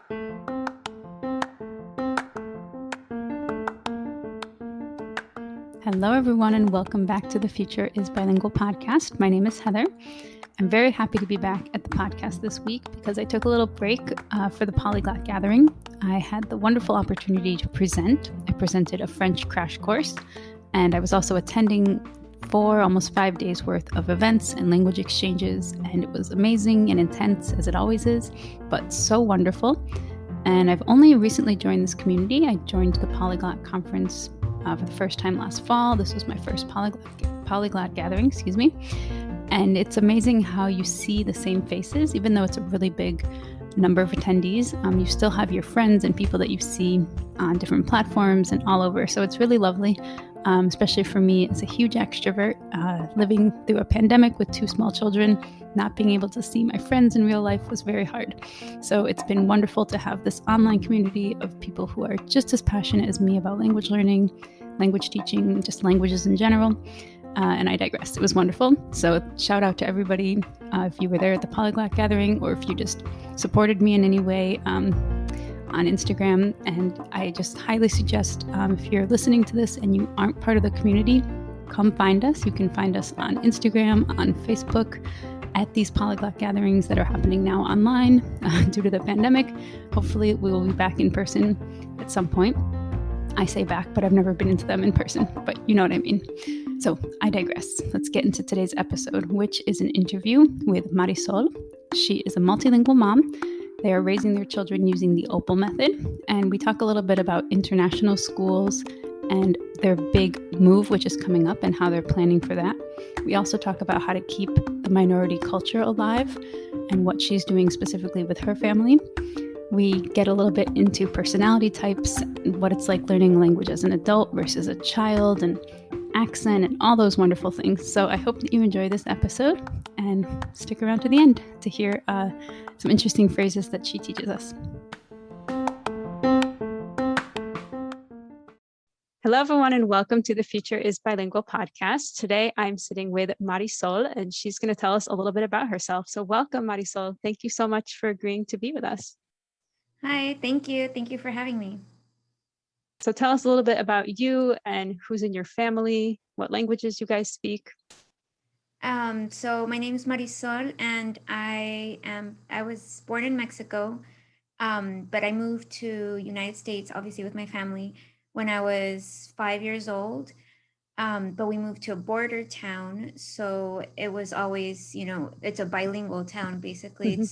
Hello, everyone, and welcome back to the Future is Bilingual podcast. My name is Heather. I'm very happy to be back at the podcast this week because I took a little break for the Polyglot Gathering. I had the wonderful opportunity to present. I presented a French crash course, and I was also attending 4, almost 5 days worth of events and language exchanges, and it was amazing and intense, as it always is, but so wonderful. And I've only recently joined this community. I joined the Polyglot Conference for the first time last fall. This was my first Polyglot gathering, and it's amazing how you see the same faces, even though it's a really big number of attendees. You still have your friends and people that you see on different platforms and all over. So it's really lovely, especially for me as a huge extrovert, living through a pandemic with 2 small children. Not being able to see my friends in real life was very hard. So it's been wonderful to have this online community of people who are just as passionate as me about language learning, language teaching, just languages in general. And I digress. It was wonderful. So shout out to everybody if you were there at the Polyglot Gathering or if you just supported me in any way on Instagram. And I just highly suggest if you're listening to this and you aren't part of the community, come find us. You can find us on Instagram, on Facebook, at these Polyglot gatherings that are happening now online due to the pandemic. Hopefully we will be back in person at some point. I say back, but I've never been into them in person, but you know what I mean. So I digress. Let's get into today's episode, which is an interview with Marisol. She is a multilingual mom. They are raising their children using the OPOL method, and we talk a little bit about international schools and their big move, which is coming up, and how they're planning for that. We also talk about how to keep the minority culture alive and what she's doing specifically with her family. We get a little bit into personality types, what it's like learning language as an adult versus a child, and accent, and all those wonderful things. So I hope that you enjoy this episode and stick around to the end to hear some interesting phrases that she teaches us. Hello, everyone, and welcome to the Future is Bilingual podcast. Today, I'm sitting with Marisol, and she's going to tell us a little bit about herself. So welcome, Marisol. Thank you so much for agreeing to be with us. Hi, thank you. Thank you for having me. So tell us a little bit about you and who's in your family, what languages you guys speak. So my name is Marisol, and I was born in Mexico, but I moved to United States, obviously with my family, when I was 5 years old. But we moved to a border town, so it was always, it's a bilingual town, basically. Mm-hmm.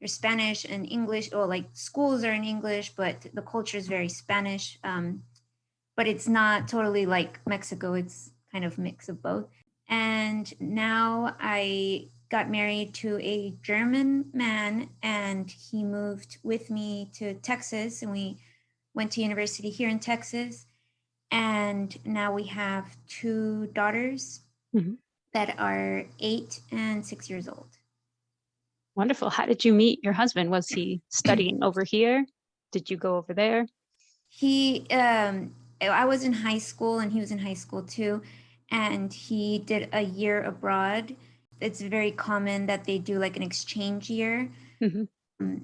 There's Spanish and English, or like schools are in English, but the culture is very Spanish. But it's not totally like Mexico. It's kind of a mix of both. And now I got married to a German man, and he moved with me to Texas, and we went to university here in Texas. And now we have 2 daughters that are 8 and 6 years old. Wonderful. How did you meet your husband? Was he studying over here? Did you go over there? I was in high school and he was in high school too. And he did a year abroad. It's very common that they do like an exchange year. Mm-hmm.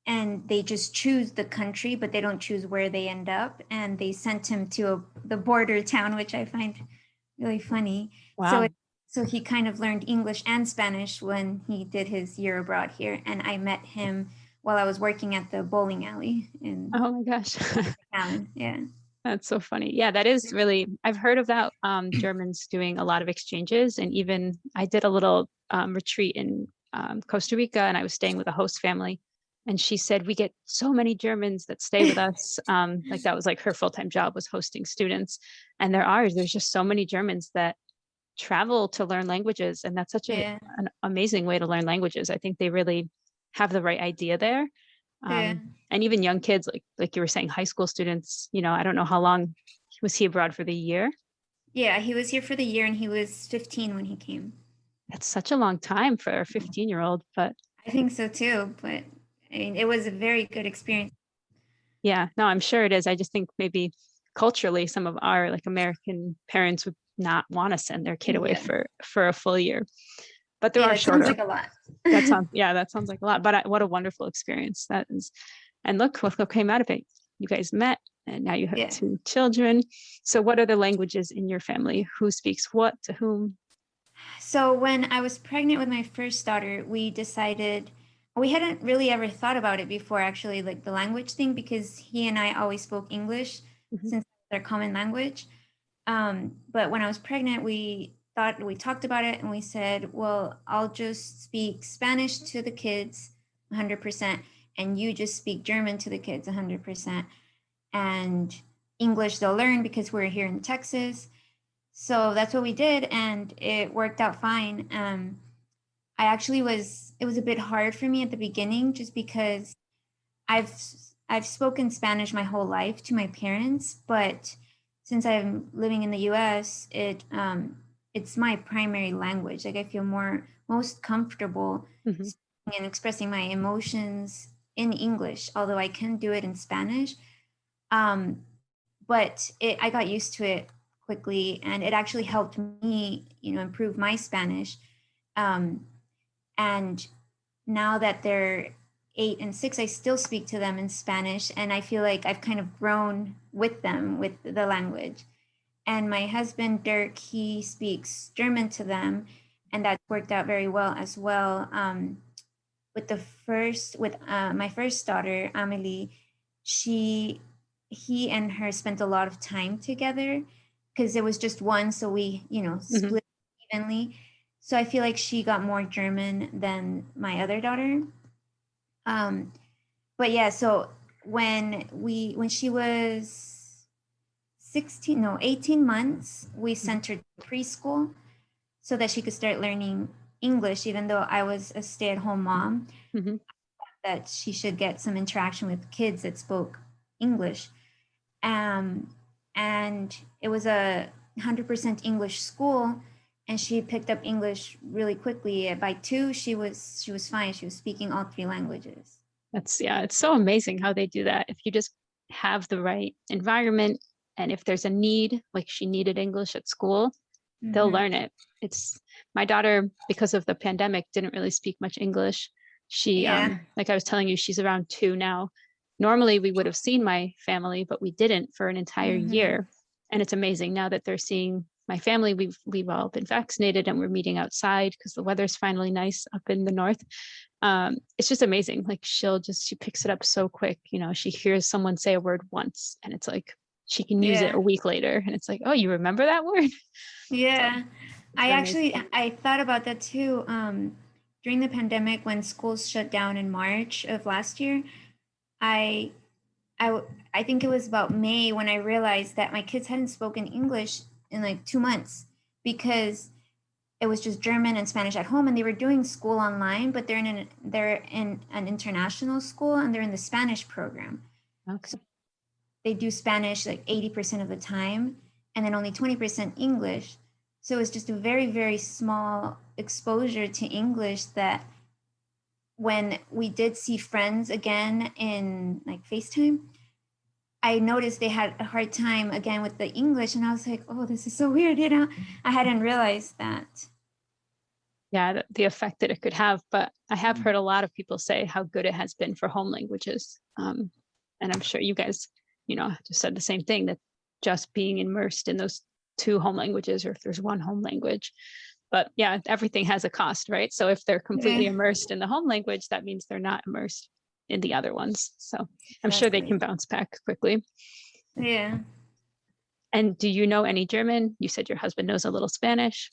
And they just choose the country, but they don't choose where they end up. And they sent him to the border town, which I find really funny. Wow. So he kind of learned English and Spanish when he did his year abroad here. And I met him while I was working at the bowling alley in Oh my gosh. town. Yeah. That's so funny. Yeah, that is really, I've heard about Germans doing a lot of exchanges. And even I did a little retreat in Costa Rica, and I was staying with a host family. And she said, we get so many Germans that stay with us. Like that was like her full-time job, was hosting students. And there's just so many Germans that travel to learn languages. And that's such an amazing way to learn languages. I think they really have the right idea there. And even young kids, like you were saying, high school students, I don't know how long was he abroad for the year? Yeah, he was here for the year, and he was 15 when he came. That's such a long time for a 15-year-old, but I think so too. But I mean, it was a very good experience. Yeah, no, I'm sure it is. I just think maybe culturally, some of our like American parents would not want to send their kid away for a full year. But there are shorter. Sounds like a lot. That sounds like a lot. But what a wonderful experience that is. And look what came out of it. You guys met, and now you have Yeah. 2 children. So what are the languages in your family? Who speaks what to whom? So when I was pregnant with my first daughter, we decided we hadn't really ever thought about it before, actually, like the language thing, because he and I always spoke English Mhm. since it's our common language. But when I was pregnant, we talked about it and we said, well, I'll just speak Spanish to the kids 100%, and you just speak German to the kids 100%. And English they'll learn because we're here in Texas. So that's what we did, and it worked out fine. It was a bit hard for me at the beginning just because I've I've spoken Spanish my whole life to my parents, but since I'm living in the US, it's my primary language. Like I feel most comfortable Mhm. speaking and expressing my emotions in English, although I can do it in Spanish. Um, but I got used to it quickly, and it actually helped me, improve my Spanish. Um, and now that they're 8 and 6, I still speak to them in Spanish, and I feel like I've kind of grown with them with the language. And my husband, Dirk, he speaks German to them, and that's worked out very well as well. With my first daughter, Amelie, she he and her spent a lot of time together because it was just one, so we, Mhm. split evenly. So I feel like she got more German than my other daughter. Um, but yeah, so when she was 16, no, 18 months, we Mhm. sent her to preschool so that she could start learning English, even though I was a stay-at-home mom, Mhm. that she should get some interaction with kids that spoke English. Um, and it was a 100% English school, and she picked up English really quickly. By 2, she was fine. She was speaking all 3 languages. It's so amazing how they do that. If you just have the right environment, and if there's a need, like she needed English at school, they'll Mm-hmm. learn it. It's my daughter, because of the pandemic, didn't really speak much English. She, Yeah. like I was telling you, she's around 2 now. Normally we would have seen my family, but we didn't for an entire Mm-hmm. year. And it's amazing now that they're seeing my family. We've all been vaccinated and we're meeting outside because the weather's finally nice up in the north. It's just amazing. Like she picks it up so quick. She hears someone say a word once and it's like she can use it Yeah. a week later. And it's like, oh, you remember that word? So Yeah. it's amazing. I thought about that too. During the pandemic, when schools shut down in March of last year, I I think it was about May when I realized that my kids hadn't spoken English in like 2 months because it was just German and Spanish at home, and they were doing school online, but they're in an international school, and they're in the Spanish program. So Okay. they do Spanish like 80% of the time, and then only 20% English. So it's just a very, very small exposure to English that when we did see friends again in like FaceTime, I noticed they had a hard time again with the English. And I was like, oh, this is so weird. I hadn't realized that. Yeah, the effect that it could have. But I have heard a lot of people say how good it has been for home languages. And I'm sure you guys, just said the same thing, that just being immersed in those 2 home languages, or if there's 1 home language. But yeah, everything has a cost, right? So if they're completely Yeah, immersed in the home language, that means they're not immersed in the other ones. So I'm sure they exactly. can bounce back quickly. Yeah. And do you know any German? You said your husband knows a little Spanish.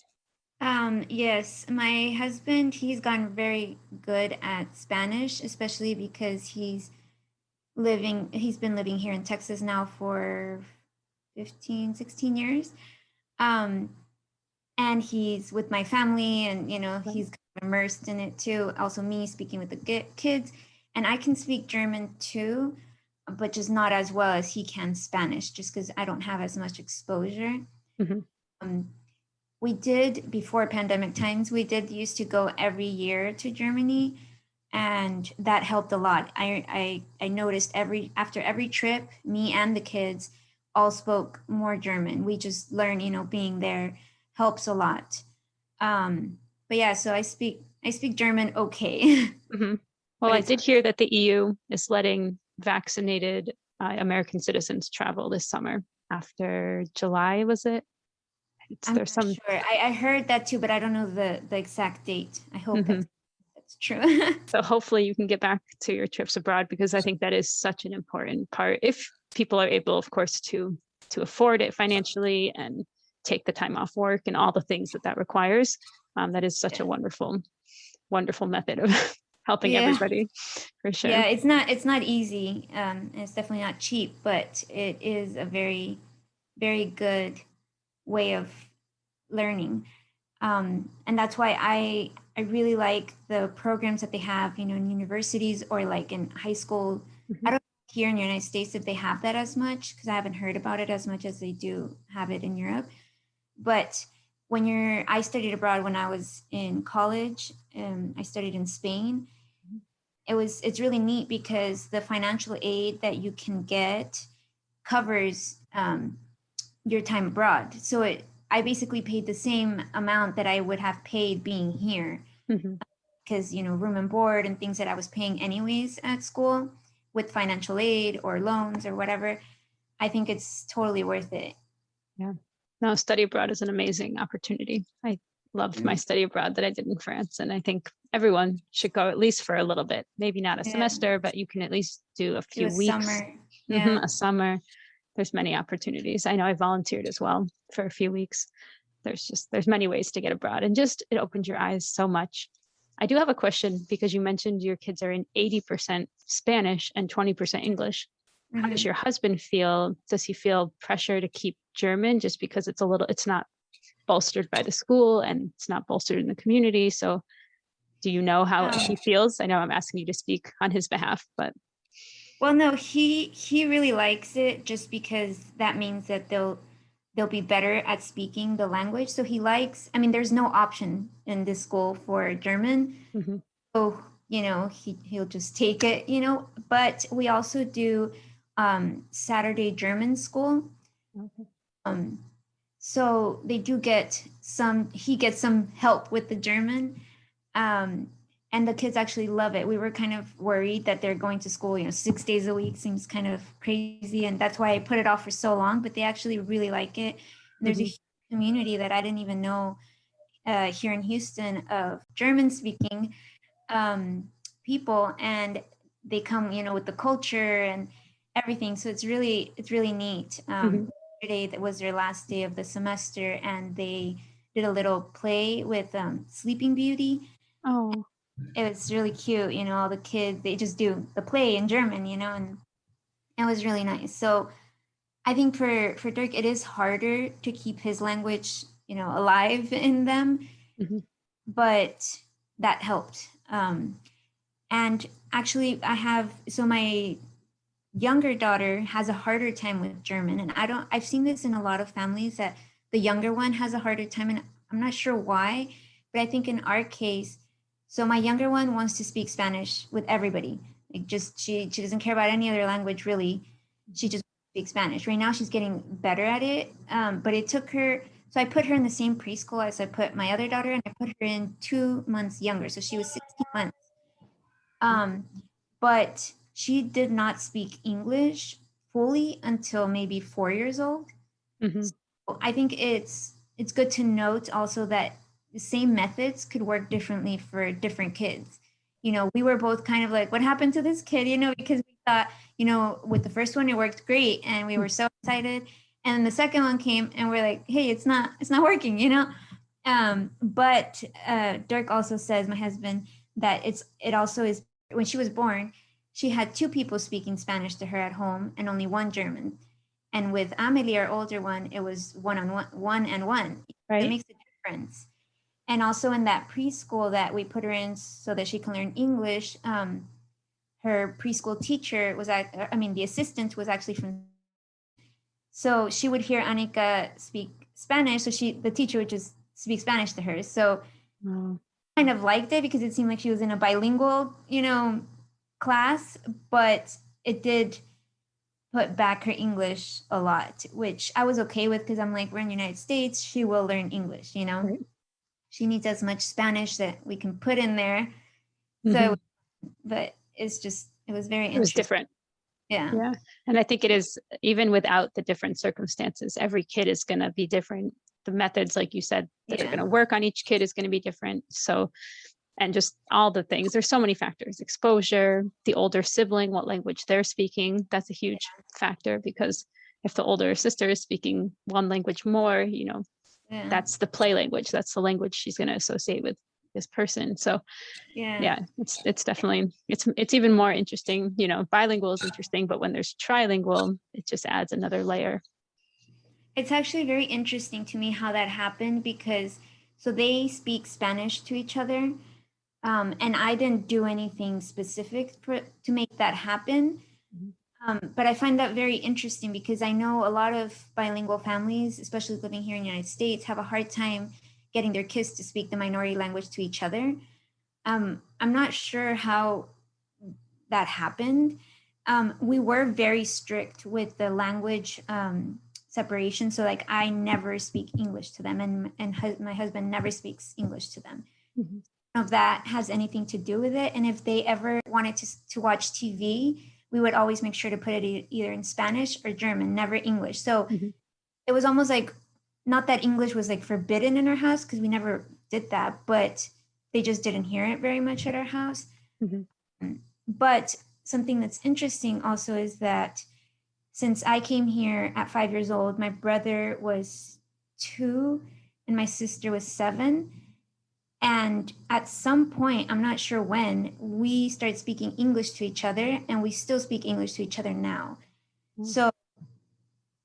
Yes, my husband, he's gotten very good at Spanish, especially because he's been living here in Texas now for 15, 16 years. Um, and he's with my family, and Right. he's kind of immersed in it too. Also me speaking with the kids, and I can speak German too, but just not as well as he can Spanish, just because I don't have as much exposure. Mhm. um, we did before pandemic times, we did used to go every year to Germany, and that helped a lot. I noticed after every trip, me and the kids all spoke more German. We just learned, being there helps a lot. But yeah, so I speak German okay. Mhm. Well, But I it's did hear that the EU is letting vaccinated American citizens travel this summer after July, was it? I'm not sure. I heard that too, but I don't know the exact date. I hope that's true. So hopefully you can get back to your trips abroad, because I think that is such an important part. If people are able, of course, to afford it financially and take the time off work and all the things that requires, that is such a wonderful method of helping everybody, for sure. Yeah, it's not easy. It's definitely not cheap, but it is a very, very good way of learning. And that's why I really like the programs that they have, in universities or like in high school. I don't know here in the United States if they have that as much, because I haven't heard about it as much as they do have it in Europe. But I studied abroad when I was in college, and I studied in Spain. It's really neat because the financial aid that you can get covers your time abroad. So I basically paid the same amount that I would have paid being here, because room and board and things that I was paying anyways at school with financial aid or loans or whatever. I think it's totally worth it. Yeah. No, study abroad is an amazing opportunity. I loved my study abroad that I did in France, and I think everyone should go at least for a little bit. Maybe not a semester, but you can at least do a few weeks. Summer. A summer. There's many opportunities. I know I volunteered as well for a few weeks. There's many ways to get abroad, and just it opens your eyes so much. I do have a question, because you mentioned your kids are in 80% Spanish and 20% English. How does your husband feel? Does he feel pressure to keep German just because it's not bolstered by the school and it's not bolstered in the community? So do you know how he feels? I know I'm asking you to speak on his behalf, but. Well, no, he really likes it, just because that means that they'll be better at speaking the language. So he likes, there's no option in this school for German. So, he'll just take it, but we also do Saturday German school. So they do he gets some help with the German. And the kids actually love it. We were kind of worried that they're going to school, 6 days a week seems kind of crazy. And that's why I put it off for so long, but they actually really like it. And there's a huge community that I didn't even know here in Houston of German speaking people. And they come, with the culture and everything. So it's really neat. Yesterday, that was their last day of the semester, and they did a little play with Sleeping Beauty. Oh. It was really cute, all the kids, they just do the play in German, and it was really nice. So I think for Dirk, it is harder to keep his language, alive in them, but that helped. And actually my younger daughter has a harder time with German, and I've seen this in a lot of families, that the younger one has a harder time, and I'm not sure why, but I think in our case, so my younger one wants to speak Spanish with everybody. Like, just she doesn't care about any other language really. She just speaks Spanish. Right now she's getting better at it. But it took her, so I put her in the same preschool as I put my other daughter, and I put her in 2 months younger. So she was 16 months. But she did not speak English fully until maybe 4 years old. So I think it's good to note also that the same methods could work differently for different kids. We were both kind of like, what happened to this kid? Because we thought, with the first one, it worked great, and we were so excited. And the second one came, and we're like, hey, it's not working, But Dirk also says, my husband, that it also is, when she was born, she had 2 people speaking Spanish to her at home and only 1 German. And with Amelie, our older one, it was one and one. Right. It makes a difference. And also in that preschool that we put her in so that she can learn English, her preschool teacher the assistant was actually from. So she would hear Annika speak Spanish, so the teacher would just speak Spanish to her. So kind of liked it, because it seemed like she was in a bilingual, class, but it did put back her English a lot, which I was okay with, because I'm like, we're in the United States, she will learn English, Right. She needs as much Spanish that we can put in there. So, but it was very interesting. It was different. Yeah. Yeah. And I think it is, even without the different circumstances, every kid is going to be different. The methods, like you said, that are going to work on each kid is going to be different. So, and just all the things, there's so many factors: exposure, the older sibling, what language they're speaking. That's a huge factor, because if the older sister is speaking one language more, you know, that's the play language. That's the language she's going to associate with this person. So yeah, it's definitely, it's even more interesting. You know, bilingual is interesting, but when there's trilingual, it just adds another layer. It's actually very interesting to me how that happened, because so they speak Spanish to each other, and I didn't do anything specific to make that happen. But I find that very interesting, because I know a lot of bilingual families, especially living here in the United States, have a hard time getting their kids to speak the minority language to each other. I'm not sure how that happened. We were very strict with the language separation. So like I never speak English to them, and my husband never speaks English to them. If that has anything to do with it. And if they ever wanted to watch TV, we would always make sure to put it either in Spanish or German, never English. So it was almost like, not that English was like forbidden in our house, because we never did that, but they just didn't hear it very much at our house. But something that's interesting also is that since I came here at 5 years old, my brother was 2 and my sister was 7. And at some point, I'm not sure when, we started speaking English to each other, and we still speak English to each other now. So,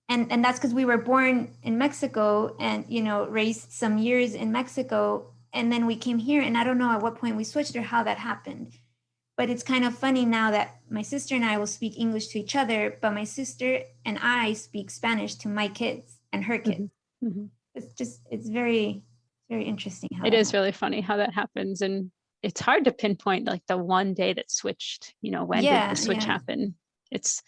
and that's because we were born in Mexico and, you know, raised some years in Mexico. And then we came here, and I don't know at what point we switched or how that happened. But it's kind of funny now that my sister and I will speak English to each other, but my sister and I speak Spanish to my kids and her kids. It's very, very interesting how it is really funny how that happens. And it's hard to pinpoint like the one day that switched, you know, when did the switch happen? It's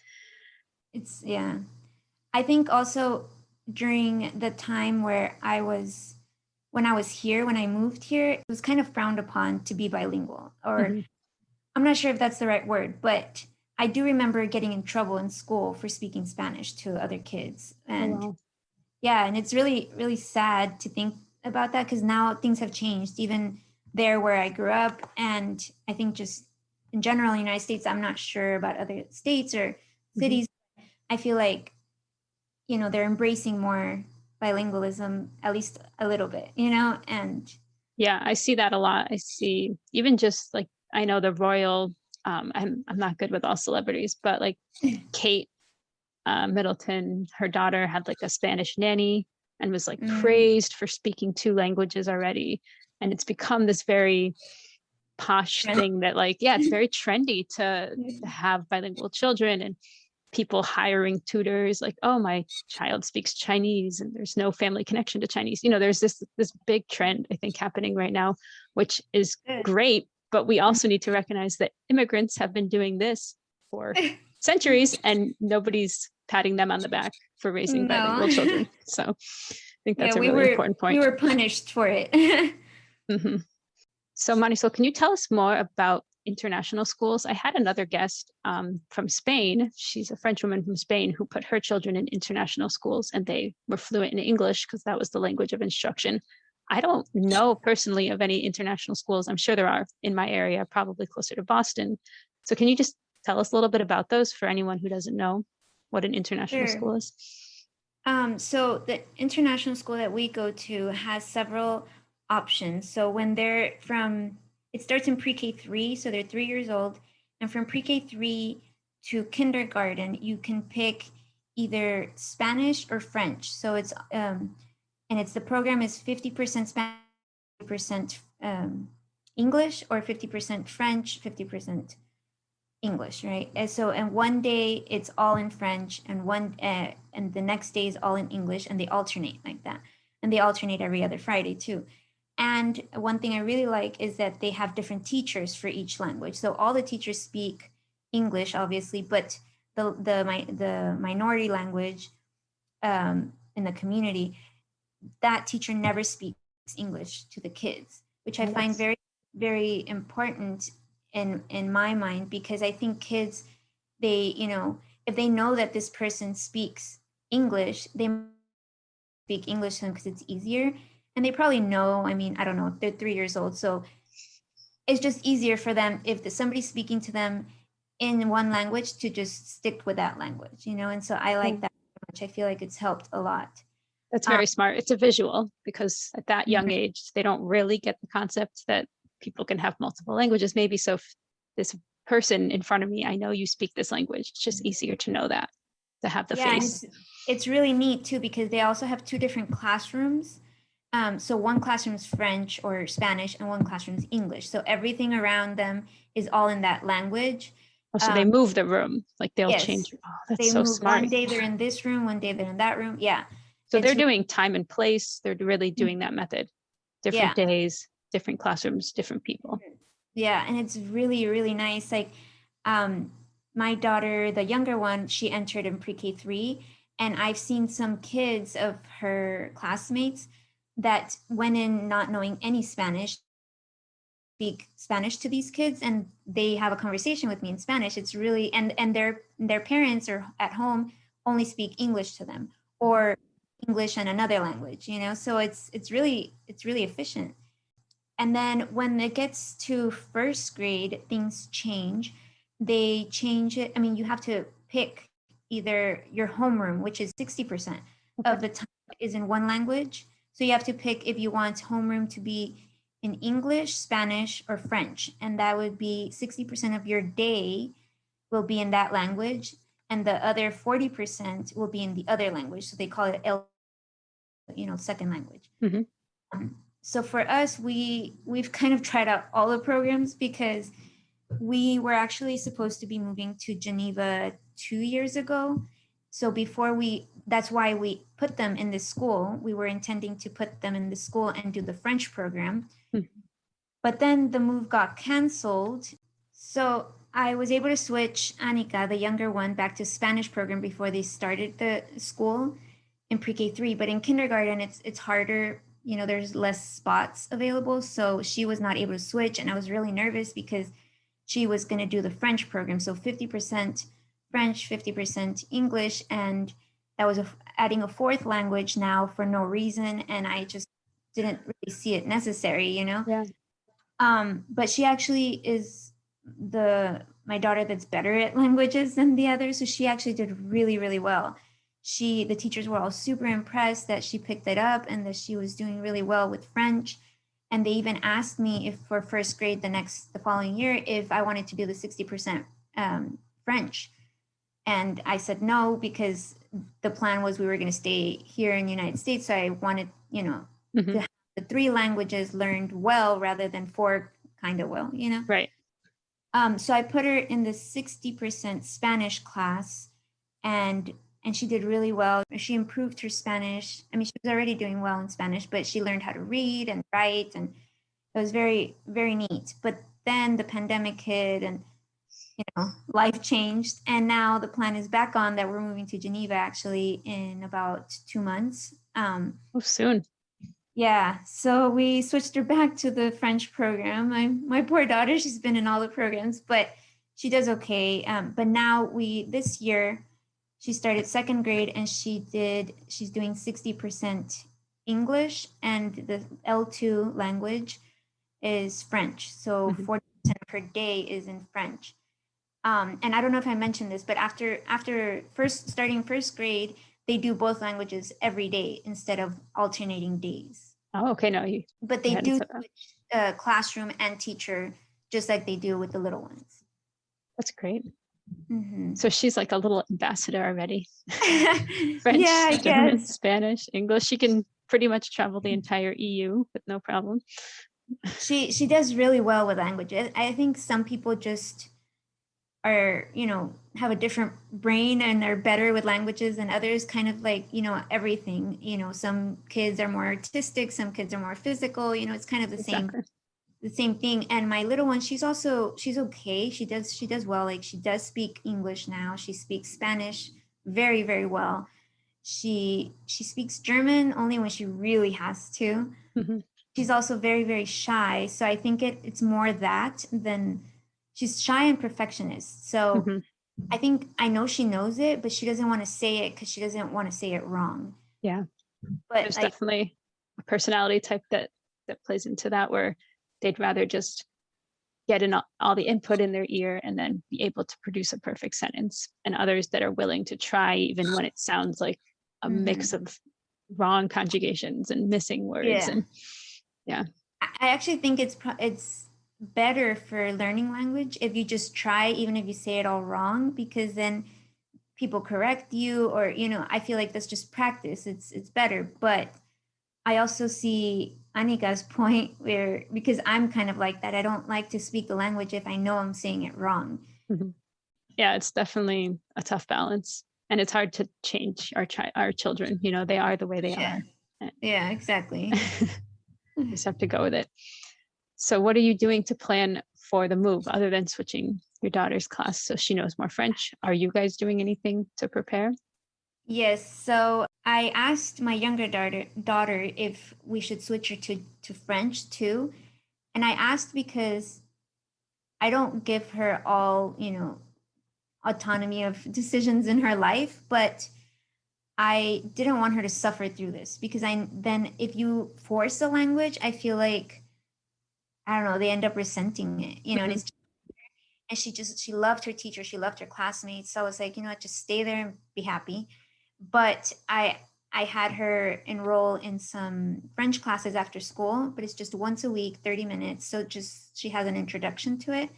I think also during the time when I was here, when I moved here, it was kind of frowned upon to be bilingual, or I'm not sure if that's the right word, but I do remember getting in trouble in school for speaking Spanish to other kids. And and it's really, really sad to think about that, because now things have changed, even there where I grew up. And I think just in general in the United States, I'm not sure about other states or cities. I feel like, you know, they're embracing more bilingualism, at least a little bit, you know. And yeah, I see that a lot. I see even just like, I know the royal, I'm not good with all celebrities, but like Kate Middleton, her daughter had like a Spanish nanny and was like praised for speaking 2 languages already. And it's become this very posh thing that like, it's very trendy to have bilingual children, and people hiring tutors like, oh, my child speaks Chinese and there's no family connection to Chinese. You know, there's this big trend, I think, happening right now, which is great. But we also need to recognize that immigrants have been doing this for centuries, and nobody's patting them on the back for raising bilingual children. So I think that's a really important point. We were punished for it. So Marisol, can you tell us more about international schools? I had another guest from Spain. She's a French woman from Spain who put her children in international schools, and they were fluent in English because that was the language of instruction. I don't know personally of any international schools. I'm sure there are in my area, probably closer to Boston. So can you just tell us a little bit about those for anyone who doesn't know what an international school is? So the international school that we go to has several options. So when they're it starts in pre-K 3, so they're 3 years old. And from pre-K 3 to kindergarten, you can pick either Spanish or French. So it's, and the program is 50% Spanish, 50% English, or 50% French, 50% English, right? And so, and one day it's all in French, and the next day is all in English, and they alternate like that. And they alternate every other Friday too. And one thing I really like is that they have different teachers for each language. So all the teachers speak English, obviously, but the minority language in the community, that teacher never speaks English to the kids, which I find very, very important in my mind, because I think kids, they, you know, if they know that this person speaks English, they speak English to them because it's easier. And they probably know, I mean, I don't know, they're 3 years old. So it's just easier for them if somebody's speaking to them in one language to just stick with that language, you know? And so I like that very much. I feel like it's helped a lot. That's very smart. It's a visual, because at that young age, they don't really get the concept that people can have multiple languages. Maybe so if this person in front of me, I know you speak this language. It's just easier to know that, to have the face. And it's really neat too, because they also have 2 different classrooms. So one classroom is French or Spanish and one classroom is English. So everything around them is all in that language. Oh, so they move the room, like they'll Yes, change. Oh, that's they so move. smart. One day they're in this room, one day they're in that room. Yeah. So they're doing time and place. They're really doing that method. Different days, different classrooms, different people. Yeah, and it's really, really nice. Like, my daughter, the younger one, she entered in pre-K 3, and I've seen some kids of her classmates that went in not knowing any Spanish, speak Spanish to these kids, and they have a conversation with me in Spanish. It's really, and their parents are at home only speak English to them, or English and another language, you know. So it's really efficient. And then when it gets to first grade, things change. They change it. I mean, you have to pick either your homeroom, which is 60% of the time is in one language. So you have to pick if you want homeroom to be in English, Spanish, or French. And that would be 60% of your day will be in that language. And the other 40% will be in the other language. So they call it second language. So for us, we've kind of tried out all the programs, because we were actually supposed to be moving to Geneva 2 years ago. So that's why we put them in this school. We were intending to put them in the school and do the French program. But then the move got canceled. So I was able to switch Anika, the younger one, back to Spanish program before they started the school in pre-K 3. But in kindergarten, it's harder. You know, there's less spots available. So she was not able to switch. And I was really nervous because she was going to do the French program. So 50% French, 50% English. And that was adding a 4th language now for no reason. And I just didn't really see it necessary, you know? Yeah. But she actually is my daughter that's better at languages than the others. So she actually did really, really well. The teachers were all super impressed that she picked it up and that she was doing really well with French. And they even asked me if for first grade the following year, if I wanted to do the 60% French. And I said no, because the plan was we were going to stay here in the United States. So I wanted, to have the 3 languages learned well rather than 4 kind of well, you know? Right. So I put her in the 60% Spanish class, and she did really well. She improved her Spanish. I mean, she was already doing well in Spanish, but she learned how to read and write, and it was very, very neat. But then the pandemic hit, and life changed, and now the plan is back on that we're moving to Geneva actually in about 2 months. Soon. Yeah, so we switched her back to the French program. My poor daughter, she's been in all the programs, but she does okay. But now this year, she started 2nd grade, and she's doing 60% English, and the L2 language is French. So 40% of her day is in French. And I don't know if I mentioned this, but after starting first grade, they do both languages every day instead of alternating days. Oh, okay. No, but they do switch classroom and teacher, just like they do with the little ones. That's great. So she's like a little ambassador already. French, yeah, I German, guess. Spanish, English. She can pretty much travel the entire EU with no problem. She does really well with languages. I think some people just are, have a different brain and are better with languages than others, kind of like, everything. Some kids are more artistic, some kids are more physical, it's kind of the same thing. And my little one, she's okay. She does well. Like, she does speak English now. She speaks Spanish very, very well. She speaks German only when she really has to. She's also very, very shy. So I think it's more that than she's shy and perfectionist. So I think I know she knows it, but she doesn't want to say it because she doesn't want to say it wrong. Yeah. But There's definitely a personality type that plays into that, where they'd rather just get in all the input in their ear and then be able to produce a perfect sentence, and others that are willing to try even when it sounds like a mix of wrong conjugations and missing words. Yeah. And yeah, I actually think it's better for learning language if you just try, even if you say it all wrong, because then people correct you, or I feel like that's just practice. It's better. But I also see Anika's point, where because I'm kind of like that, I don't like to speak the language if I know I'm saying it wrong. yeah, it's definitely a tough balance, and it's hard to change our children. They are the way they are. Yeah, exactly. You just have to go with it. So what are you doing to plan for the move other than switching your daughter's class so she knows more French? Are you guys doing anything to prepare? Yes, so I asked my younger daughter if we should switch her to French too. And I asked because I don't give her all, autonomy of decisions in her life, but I didn't want her to suffer through this, because then if you force a language, I feel like, I don't know, they end up resenting it, and she loved her teacher, she loved her classmates. So I was like, what, just stay there and be happy. But I had her enroll in some French classes after school, but it's just once a week, 30 minutes. So just she has an introduction to it,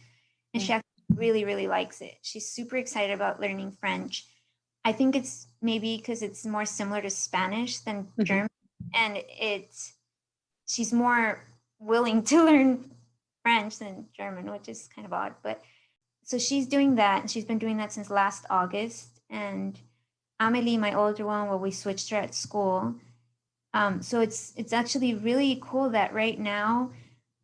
and she actually really, really likes it. She's super excited about learning French. I think it's maybe because it's more similar to Spanish than German, and she's more willing to learn French than German, which is kind of odd. But so she's doing that, and she's been doing that since last August. And Amelie, my older one, well, we switched her at school. So it's actually really cool that right now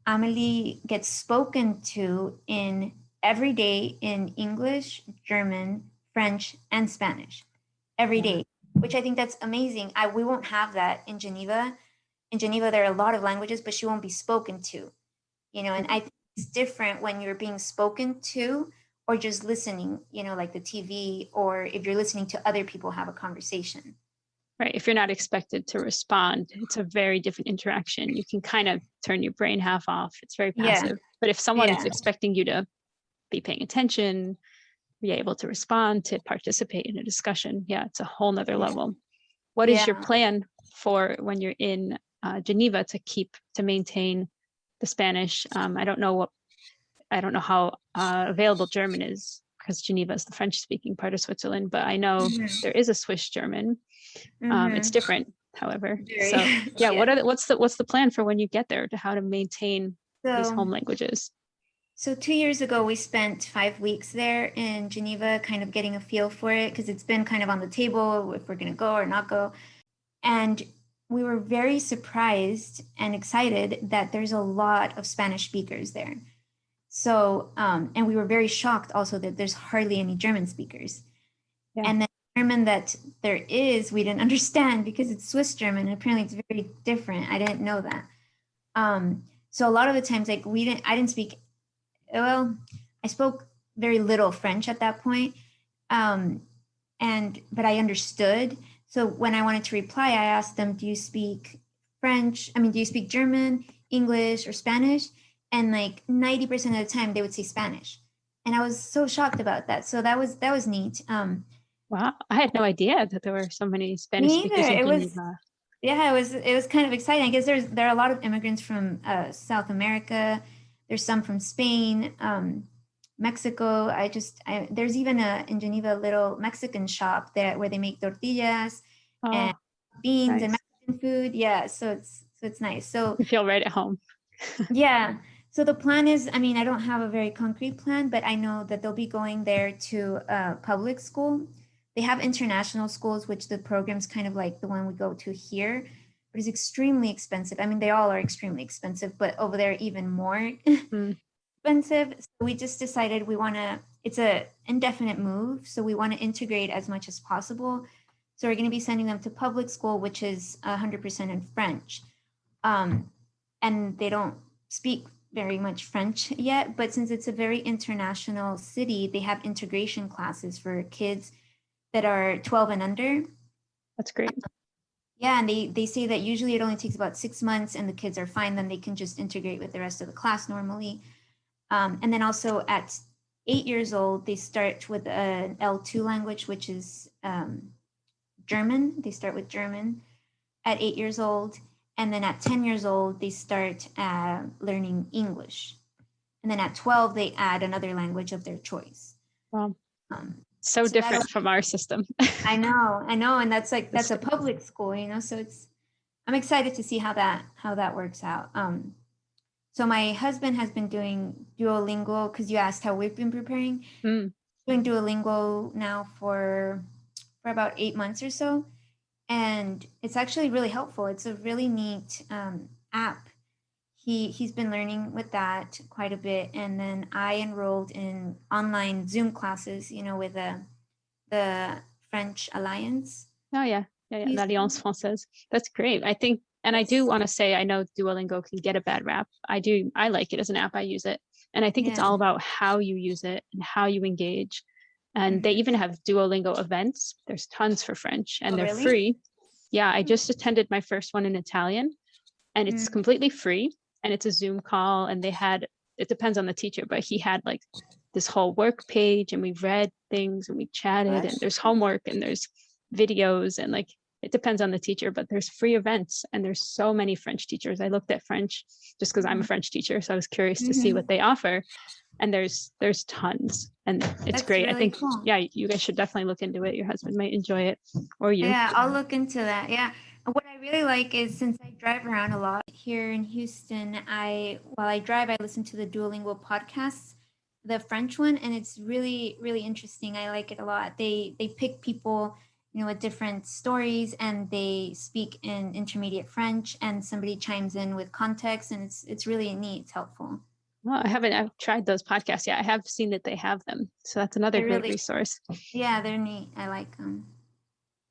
Amelie gets spoken to in every day in English, German, French, and Spanish every day, which I think that's amazing. We won't have that in Geneva. In Geneva, there are a lot of languages, but she won't be spoken to, and I think it's different when you're being spoken to or just listening, like the TV, or if you're listening to other people have a conversation. Right. If you're not expected to respond, it's a very different interaction. You can kind of turn your brain half off. It's very passive. Yeah. But if someone's expecting you to be paying attention, be able to respond, to participate in a discussion, it's a whole nother level. What is your plan for when you're in Geneva to maintain the Spanish? I don't know how available German is, because Geneva is the French-speaking part of Switzerland, but I know there is a Swiss German. It's different, however. So what's the plan for when you get there, to how to maintain these home languages? So 2 years ago, we spent 5 weeks there in Geneva, kind of getting a feel for it, because it's been kind of on the table if we're going to go or not go. And we were very surprised and excited that there's a lot of Spanish speakers there. So, and we were very shocked also that there's hardly any German speakers. Yeah. And then German that there is, we didn't understand, because it's Swiss German, and apparently it's very different. I didn't know that. So a lot of the times, like I spoke very little French at that point. But I understood. So when I wanted to reply, I asked them, do you speak French? Do you speak German, English, or Spanish? And like 90% of the time they would say Spanish. And I was so shocked about that. So that was neat. Wow. I had no idea that there were so many Spanish speakers in Geneva. It was kind of exciting. I guess there are a lot of immigrants from South America. There's some from Spain, Mexico. There's even in Geneva a little Mexican shop there where they make tortillas and beans and Mexican food. Yeah, so it's nice. So you feel right at home. Yeah. So the plan is, I don't have a very concrete plan, but I know that they'll be going there to public school. They have international schools, which the program's kind of like the one we go to here, but it's extremely expensive. They all are extremely expensive, but over there even more expensive. So we just decided it's an indefinite move. So we want to integrate as much as possible. So we're going to be sending them to public school, which is 100% in French. And they don't speak very much French yet, but since it's a very international city, they have integration classes for kids that are 12 and under. That's great. Yeah, and they say that usually it only takes about 6 months and the kids are fine, then they can just integrate with the rest of the class normally. And then also at 8 years old, they start with an L2 language, which is German. They start with German at 8 years old. And then at 10 years old, they start learning English. And then at 12, they add another language of their choice. Wow. So different from our system. I know. And that's a public school, so I'm excited to see how that works out. So my husband has been doing Duolingo, because you asked how we've been preparing. Doing Duolingo now for about 8 months or so. And it's actually really helpful. It's a really neat app. He's been learning with that quite a bit. And then I enrolled in online Zoom classes, with the French Alliance. Oh, yeah. L'Alliance Française. That's great. I think, and I do want to say, I know Duolingo can get a bad rap. I like it as an app. I use it. And I think it's all about how you use it and how you engage. And they even have Duolingo events. There's tons for French, and they're free. Yeah, I just attended my first one in Italian, and it's completely free, and it's a Zoom call. And it depends on the teacher, but he had like this whole work page, and we read things and we chatted, and there's homework and there's videos, and like, it depends on the teacher, but there's free events, and there's so many French teachers. I looked at French just because I'm a French teacher, so I was curious to see what they offer. And there's tons, and it's great. Really, I think, cool. Yeah, you guys should definitely look into it. Your husband might enjoy it, or you. Yeah, I'll look into that. Yeah. What I really like is, since I drive around a lot here in Houston, while I drive, I listen to the Duolingo podcasts, the French one, and it's really, really interesting. I like it a lot. They pick people, with different stories, and they speak in intermediate French, and somebody chimes in with context, and it's really neat. It's helpful. Well, I've tried those podcasts. Yeah, I have seen that they have them. So that's another great resource. Yeah, they're neat. I like them.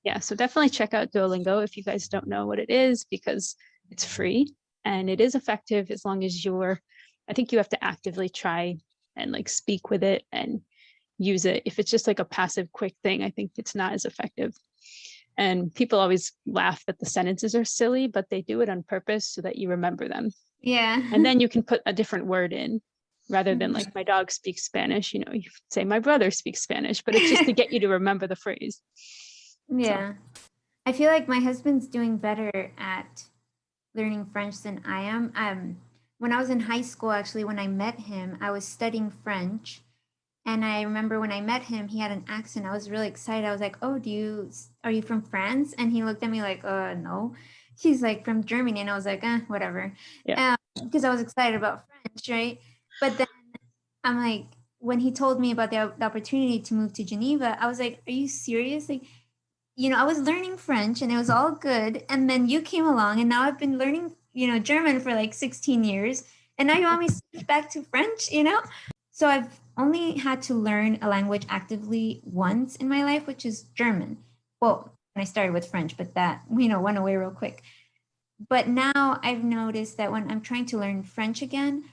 Yeah, so definitely check out Duolingo if you guys don't know what it is, because it's free and it is effective as long as I think you have to actively try and like speak with it and use it. If it's just like a passive quick thing, I think it's not as effective. And people always laugh that the sentences are silly, but they do it on purpose so that you remember them. Yeah. And then you can put a different word in, rather than like, my dog speaks Spanish, you say my brother speaks Spanish, but it's just to get you to remember the phrase. Yeah. So. I feel like my husband's doing better at learning French than I am. When I was in high school, actually, when I met him, I was studying French. And I remember when I met him, he had an accent. I was really excited. I was like, oh, are you from France? And he looked at me like, no. He's like, from Germany. And I was like, whatever. Yeah. Because I was excited about French, right? But then I'm like, when he told me about the opportunity to move to Geneva, I was like, are you serious? Like, I was learning French and it was all good. And then you came along, and now I've been learning, German for like 16 years. And now you want me to switch back to French, So I've only had to learn a language actively once in my life, which is German. Well, I started with French, but that, went away real quick. But now I've noticed that when I'm trying to learn French again,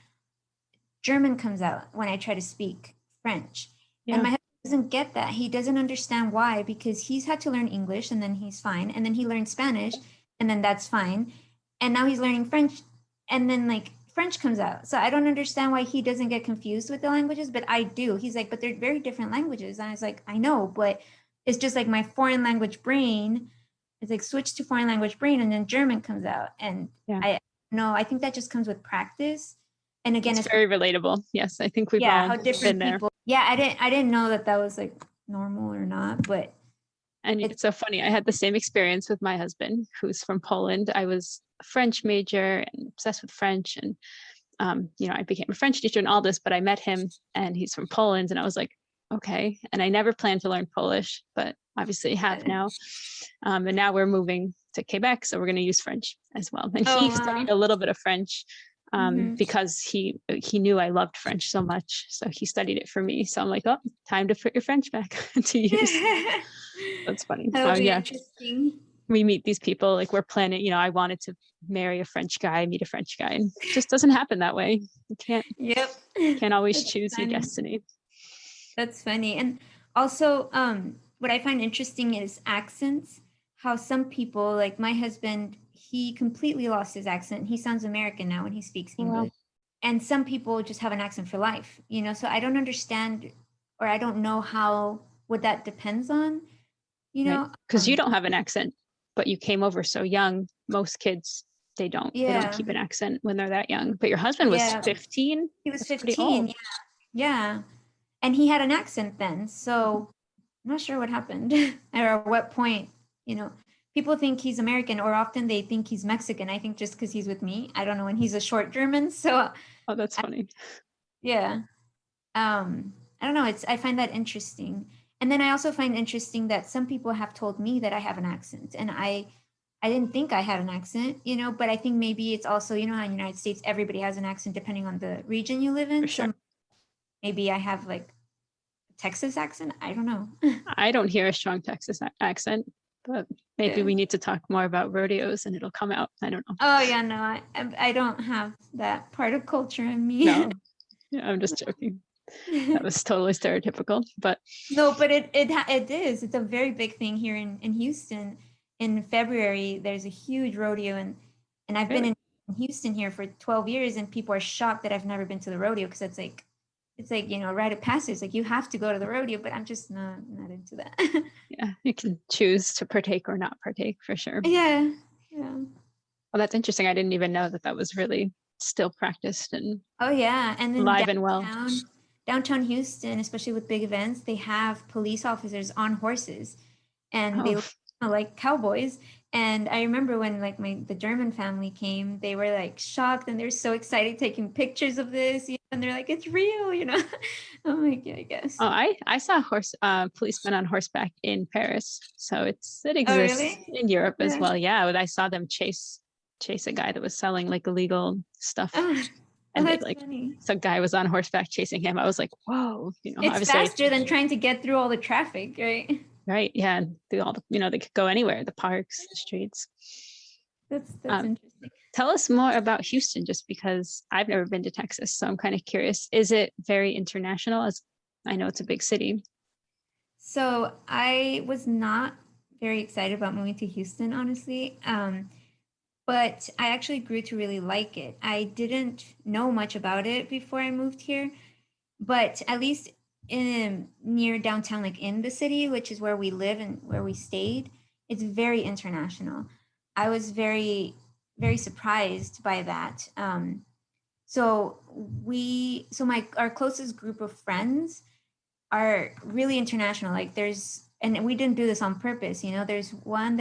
German comes out when I try to speak French. Yeah. And my husband doesn't get that. He doesn't understand why, because he's had to learn English and then he's fine. And then he learned Spanish and then that's fine. And now he's learning French and then like French comes out. So I don't understand why he doesn't get confused with the languages, but I do. He's like, but they're very different languages. And I was like, I know, but it's just like my foreign language brain. It's like switch to foreign language brain, and then German comes out. And I think that just comes with practice. And again, it's very relatable. Yes, I think we've all how different been people. There. Yeah, I didn't know that was like normal or not, but. And it's so funny. I had the same experience with my husband, who's from Poland. I was a French major and obsessed with French, and I became a French teacher and all this. But I met him, and he's from Poland, and I was like, okay. And I never planned to learn Polish, but obviously I have now. And now we're moving to Quebec, so we're going to use French as well. And he studied a little bit of French because he knew I loved French so much, so he studied it for me. So I'm like, oh, time to put your French back to use. That's funny. That'll be interesting. we meet these people, like we're planning, you know, I wanted to marry a French guy, meet a French guy, and it just doesn't happen that way. You can't always That's choose your funny. destiny. That's funny. And also, what I find interesting is accents. How some people, like my husband, he completely lost his accent. He sounds American now when he speaks Wow. English. And some people just have an accent for life, you know? So I don't understand, or I don't know what that depends on, you Right. know? Because you don't have an accent, but you came over so young. Most kids, they don't Yeah. keep an accent when they're that young. But your husband was Yeah. 15. He was That's pretty 15. old. Yeah. Yeah. And he had an accent then. So I'm not sure what happened or at what point, you know, people think he's American or often they think he's Mexican. I think just because he's with me. I don't know. And he's a short German. So Oh, that's funny. yeah. I don't know. I find that interesting. And then I also find interesting that some people have told me that I have an accent and I didn't think I had an accent, you know, but I think maybe it's also, you know, how in the United States, everybody has an accent depending on the region you live in. For sure. So maybe I have like a Texas accent. I don't know. I don't hear a strong Texas accent, but maybe Yeah. we need to talk more about rodeos and it'll come out. I don't know. Oh yeah, no, I don't have that part of culture in me. No, yeah, I'm just joking. That was totally stereotypical, but No, but it is. It's a very big thing here in Houston. In February, there's a huge rodeo, and I've been really, in Houston here for 12 years, and people are shocked that I've never been to the rodeo because it's like you know, a rite of passage. Like you have to go to the rodeo, but I'm just not into that. yeah, you can choose to partake or not partake for sure. Yeah, yeah. Well, that's interesting. I didn't even know that that was really still practiced and Oh yeah, and then live and well. downtown Houston, especially with big events, they have police officers on horses, and they Oh, look like cowboys. And I remember when like the German family came, they were like shocked and they're so excited taking pictures of this, you know, and they're like, it's real, you know. I'm like, yeah, I guess. oh, I saw policemen on horseback in Paris, so it Oh exists really? in Europe as Yeah. well. Yeah, but I saw them chase a guy that was selling like illegal stuff, Oh, and they that's like funny. some guy was on horseback chasing him. I was like, whoa, you know, It's obviously, faster than trying to get through all the traffic, right? right? Yeah, and do all the, you know, they could go anywhere, the parks, the streets. That's Um, interesting. Tell us more about Houston, just because I've never been to Texas, so I'm kind of curious. Is it very international? As I know it's a big city. So I was not very excited about moving to Houston, honestly. But I actually grew to really like it. I didn't know much about it before I moved here, but at least in near downtown, like in the city, which is where we live and where we stayed, it's very international. I was very surprised by that. So my our closest group of friends are really international. Like and we didn't do this on purpose, you know, there's one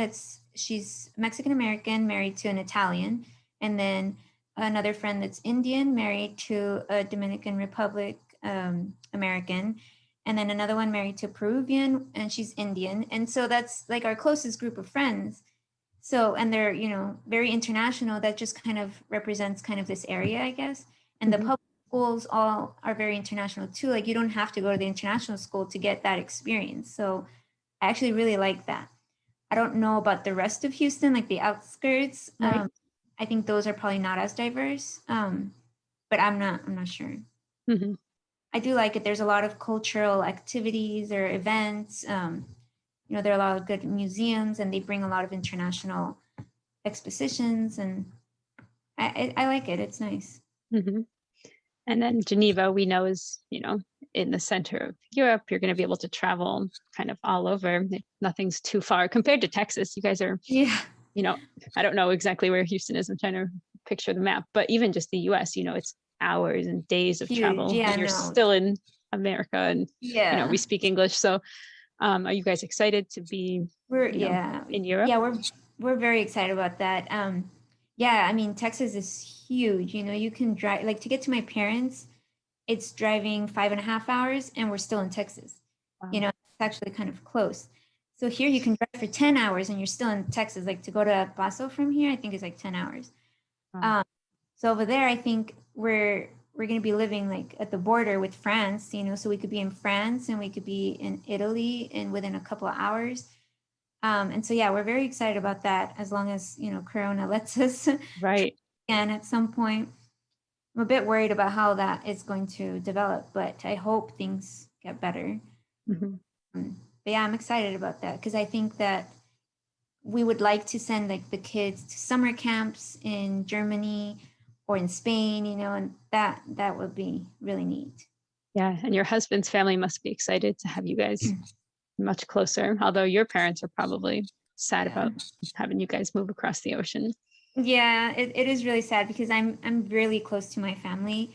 she's Mexican American, married to an Italian, and then another friend that's Indian, married to a Dominican Republic American, and then another one married to a Peruvian, and she's Indian. And so that's like our closest group of friends. So, and they're, you know, very international. That just kind of represents kind of this area, I guess. And the Mhm. public schools all are very international too. Like you don't have to go to the international school to get that experience. So I actually really like that. I don't know about the rest of Houston, like the outskirts. Right. I think those are probably not as diverse. But I'm not sure. Mhm. I do like it. There's a lot of cultural activities or events. You know, there are a lot of good museums, and they bring a lot of international expositions, and I like it. It's nice. Mhm. And then Geneva, we know, is, you know, in the center of Europe. You're going to be able to travel kind of all over. Nothing's too far compared to Texas. You guys are, Yeah. you know, I don't know exactly where Houston is. I'm trying to picture the map, but even just the US, you know, it's hours and days of Huge. travel, Yeah, and you're no. still in America, and, you know, we Yeah. speak English. So are you guys excited to be, We're you know, yeah. in Europe? Yeah, we're very excited about that. Yeah, I mean Texas is huge. You know, you can drive like to get to my parents, it's driving 5.5 hours and we're still in Texas. You Wow. know, it's actually kind of close. So here you can drive for 10 hours and you're still in Texas. Like to go to El Paso from here, I think it's like 10 hours. Wow. So over there, I think we're going to be living like at the border with France, you know, so we could be in France and we could be in Italy and within a couple of hours. And so, yeah, we're very excited about that as long as, Corona lets us. Right. And at some point, I'm a bit worried about how that is going to develop, but I hope things get better. Mm-hmm. But yeah, I'm excited about that because I think that we would like to send like the kids to summer camps in Germany or in Spain, and that would be really neat. Yeah. And your husband's family must be excited to have you guys much closer, although your parents are probably sad about having you guys move across the ocean. Yeah, it is really sad because I'm really close to my family.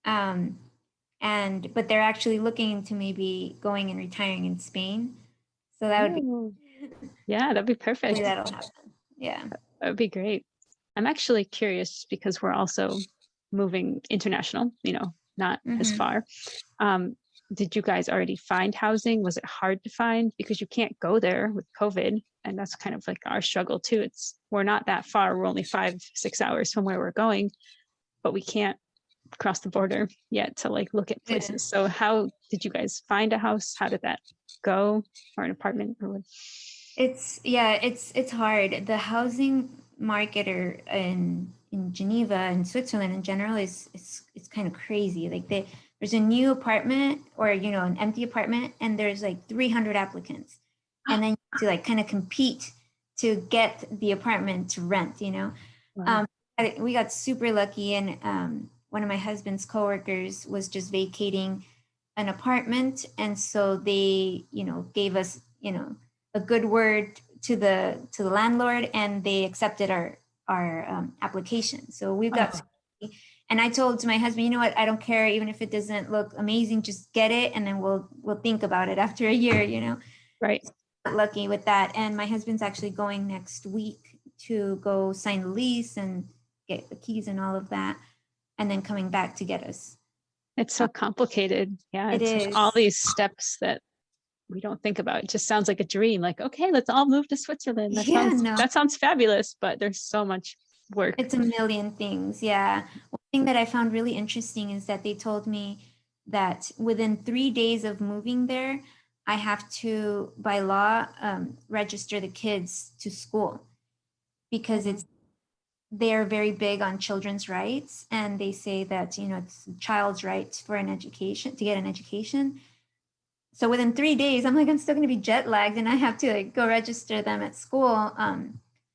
But they're actually looking into maybe going and retiring in Spain. So that would be yeah, that'd be perfect. that'll happen. Yeah. That would be great. I'm actually curious because we're also moving international, not as far. Did you guys already find housing? Was it hard to find? Because you can't go there with COVID. And that's kind of like our struggle too. We're not that far. We're only 5-6 hours from where we're going, but we can't cross the border yet to like look at places. So how did you guys find a house? How did that go? Or an apartment or what? It's hard. The housing market in Geneva and Switzerland in general is it's kind of crazy. Like there's a new apartment or an empty apartment and there's like 300 applicants. And then you have to like kind of compete to get the apartment to rent, Wow. We got super lucky and one of my husband's coworkers was just vacating an apartment. And so they, gave us, a good word to the landlord and they accepted our application. So we've got, and I told to my husband, you know what, I don't care, even if it doesn't look amazing, just get it. And then we'll think about it after a year, Right. Lucky with that. And my husband's actually going next week to go sign the lease and get the keys and all of that. And then coming back to get us. It's so complicated. Yeah. It It's is. all these steps that we don't think about. It just sounds like a dream. Like, okay, let's all move to Switzerland. That sounds fabulous, but there's so much work. It's a million things. Yeah. One thing that I found really interesting is that they told me that within 3 days of moving there, I have to, by law, register the kids to school because they're very big on children's rights. And they say that, it's a child's right for an education, to get an education. So within 3 days, I'm like, I'm still going to be jet lagged and I have to like go register them at school.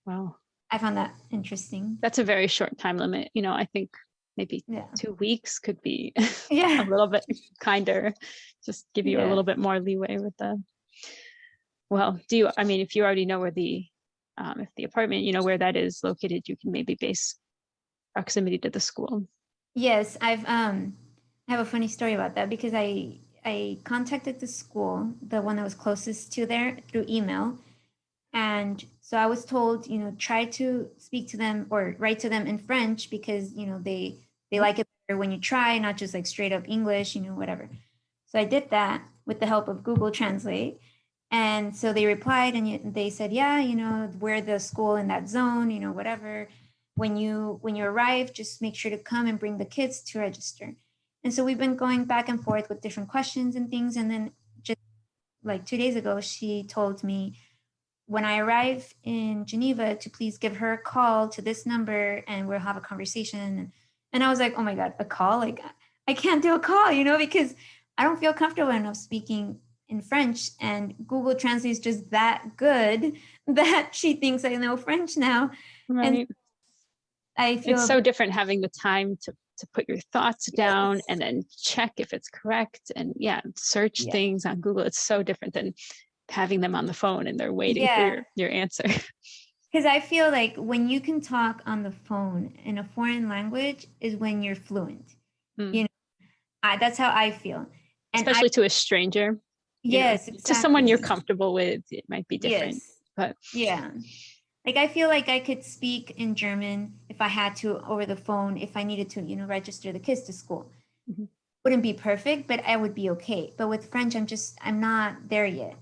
Wow. I found that interesting. That's a very short time limit. I think maybe 2 weeks could be a little bit kinder, just give you a little bit more leeway with well, if you already know where if the apartment, where that is located, you can maybe base proximity to the school. Yes, I have a funny story about that because I contacted the school, the one that was closest to there, through email. And so I was told, try to speak to them or write to them in French because, they like it better when you try, not just like straight up English, whatever. So I did that with the help of Google Translate. And so they replied and they said, yeah, we're the school in that zone, whatever. When you arrive, just make sure to come and bring the kids to register. And so we've been going back and forth with different questions and things. And then just like 2 days ago, she told me when I arrive in Geneva to please give her a call to this number and we'll have a conversation. And I was like, oh my God, a call? Like, I can't do a call, because I don't feel comfortable enough speaking in French. And Google Translate is just that good that she thinks I know French now. Right. And I feel it's so different having the time to put your thoughts down and then check if it's correct and search things on Google. It's so different than having them on the phone and they're waiting for your answer. Because I feel like when you can talk on the phone in a foreign language is when you're fluent. That's how I feel. And especially to a stranger. Yes, exactly. To someone you're comfortable with, it might be different. Yes. But like I feel like I could speak in German if I had to over the phone, if I needed to, register the kids to school. Mm-hmm. Wouldn't be perfect, but I would be okay. But with French, I'm not there yet,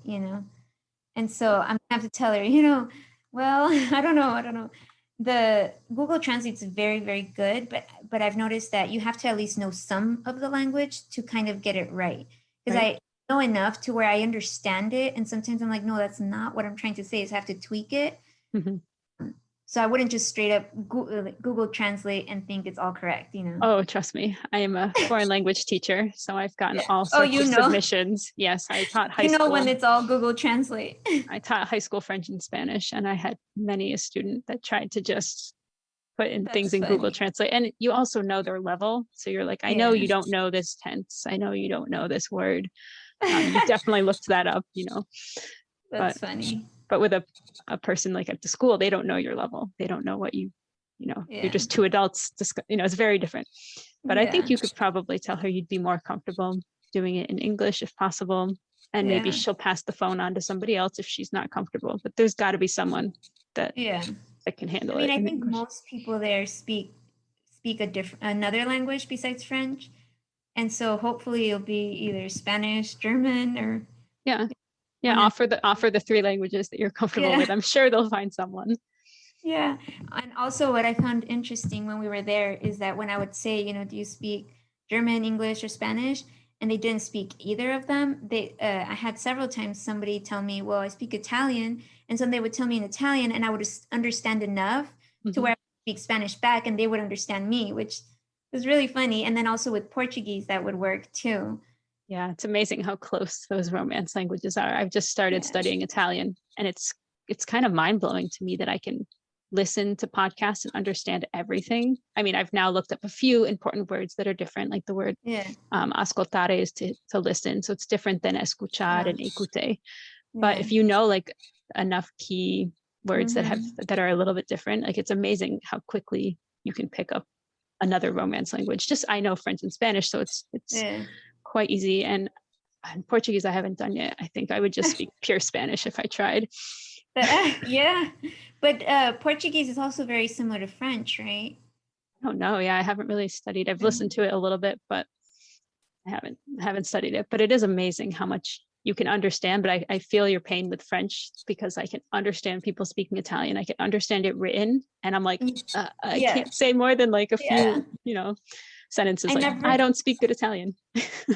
And so I'm gonna have to tell her, well, I don't know. The Google Translate is very, very good, but I've noticed that you have to at least know some of the language to kind of get it right. Because know enough to where I understand it. And sometimes I'm like, no, that's not what I'm trying to say, is I have to tweak it. Mm-hmm. So I wouldn't just straight up Google Translate and think it's all correct, you know? Oh, trust me, I am a foreign language teacher, so I've gotten all Oh, sorts you of know, submissions. Yes, I taught high you know school. when it's all Google Translate. I taught high school French and Spanish, and I had many a student that tried to just put in things That's in Google funny. Translate. And you also know their level. So you're like, I know Yeah. you don't know this tense. I know you don't know this word. You definitely looked that up, you know. That's funny. But with a person like at the school, they don't know your level. They don't know what you know, Yeah. you're just two adults, you know, it's very different. But I think Yeah. you could probably tell her you'd be more comfortable doing it in English if possible. And maybe Yeah. she'll pass the phone on to somebody else if she's not comfortable. But there's got to be someone that Yeah. that can handle I mean, it I in think English. most people there speak another language besides French. And so hopefully it'll be either Spanish, German, or Yeah. one Offer the three languages that you're comfortable Yeah. with. I'm sure they'll find someone. Yeah. And also what I found interesting when we were there is that when I would say, you know, do you speak German, English, or Spanish? And they didn't speak either of them. I had several times somebody tell me, well, I speak Italian. And so they would tell me in Italian and I would understand enough to where I would speak Spanish back and they would understand me, which was really funny. And then also with Portuguese, that would work too. Yeah, it's amazing how close those Romance languages are. I've just started studying Italian, and it's kind of mind-blowing to me that I can listen to podcasts and understand everything. I mean, I've now looked up a few important words that are different, like the word ascoltare is to listen. So it's different than escuchar and écouter. But if you know like enough key words that are a little bit different, like it's amazing how quickly you can pick up another Romance language. Just I know French and Spanish, so it's quite easy. And Portuguese I haven't done yet. I think I would just speak pure Spanish if I tried. Yeah, but Portuguese is also very similar to French, right? I don't know. Yeah, I haven't really studied. I've listened to it a little bit, but I haven't studied it. But it is amazing how much you can understand. But I feel your pain with French because I can understand people speaking Italian. I can understand it written, and I'm like, I can't say more than like a few, you know, sentences. I don't speak good Italian.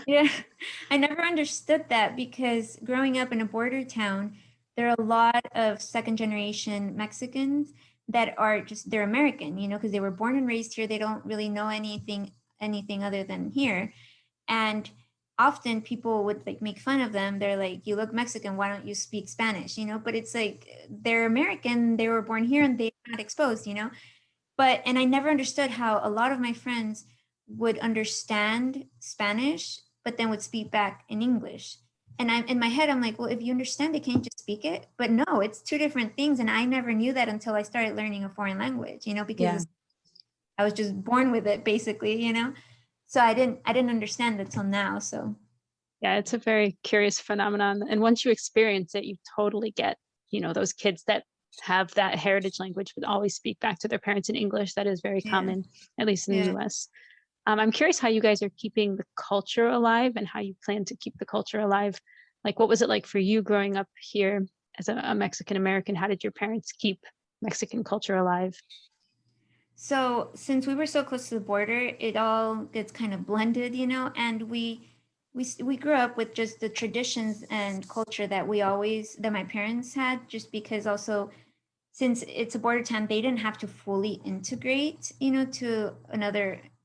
Yeah, I never understood that because growing up in a border town, there are a lot of second generation Mexicans that are they're American, you know, because they were born and raised here. They don't really know anything other than here. And often people would like make fun of them. They're like, you look Mexican, why don't you speak Spanish? You know, but it's like they're American, they were born here and they're not exposed, you know. And I never understood how a lot of my friends would understand Spanish, but then would speak back in English. And I'm in my head, I'm like, well, if you understand it, can't you just speak it? But no, it's two different things. And I never knew that until I started learning a foreign language, you know, because I was just born with it basically, you know. So I didn't understand it till now. So yeah, it's a very curious phenomenon. And once you experience it, you totally get, you know, those kids that have that heritage language but always speak back to their parents in English. That is very common, at least in the US. I'm curious how you guys are keeping the culture alive and how you plan to keep the culture alive. Like, what was it like for you growing up here as a Mexican American? How did your parents keep Mexican culture alive? So since we were so close to the border, it all gets kind of blended, you know, and we grew up with just the traditions and culture that my parents had, just because also since it's a border town, they didn't have to fully integrate, you know, to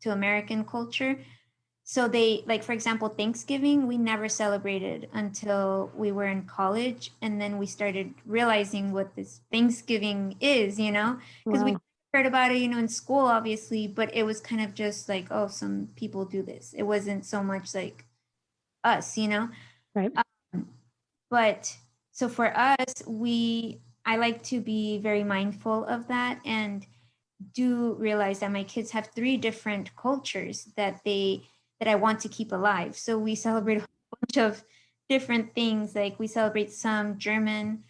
American culture. So they, like, for example, Thanksgiving, we never celebrated until we were in college. And then we started realizing what this Thanksgiving is, you know, because we heard about it, you know, in school, obviously, but it was kind of just like, oh, some people do this. It wasn't so much like us, you know? Right. But so for us, I like to be very mindful of that and do realize that my kids have three different cultures that I want to keep alive. So we celebrate a bunch of different things. Like we celebrate some German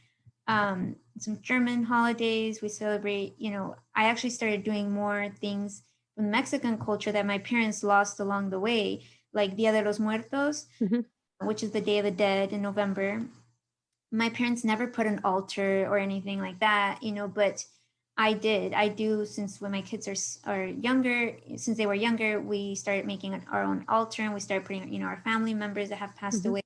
holidays. We celebrate, you know, I actually started doing more things from Mexican culture that my parents lost along the way, like Dia de los Muertos, which is the Day of the Dead in November. My parents never put an altar or anything like that, you know, but I do, since when my kids are younger, since they were younger, we started making our own altar and we started putting, you know, our family members that have passed away.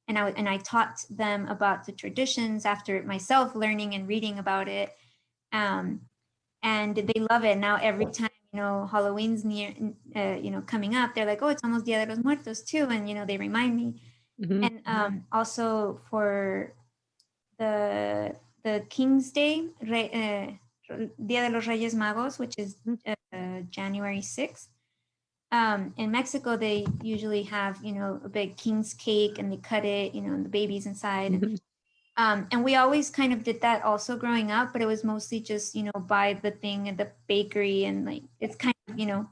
I taught them about the traditions after myself learning and reading about it. And they love it. Now every time, Halloween's near, coming up, they're like, oh, it's almost Dia de los Muertos too. And, they remind me. Mm-hmm. And also for the King's Day, Dia de los Reyes Magos, which is January 6th. In Mexico, they usually have, a big king's cake, and they cut it, and the baby's inside. Mm-hmm. And we always kind of did that also growing up, but it was mostly just, buy the thing at the bakery, and like, it's kind of,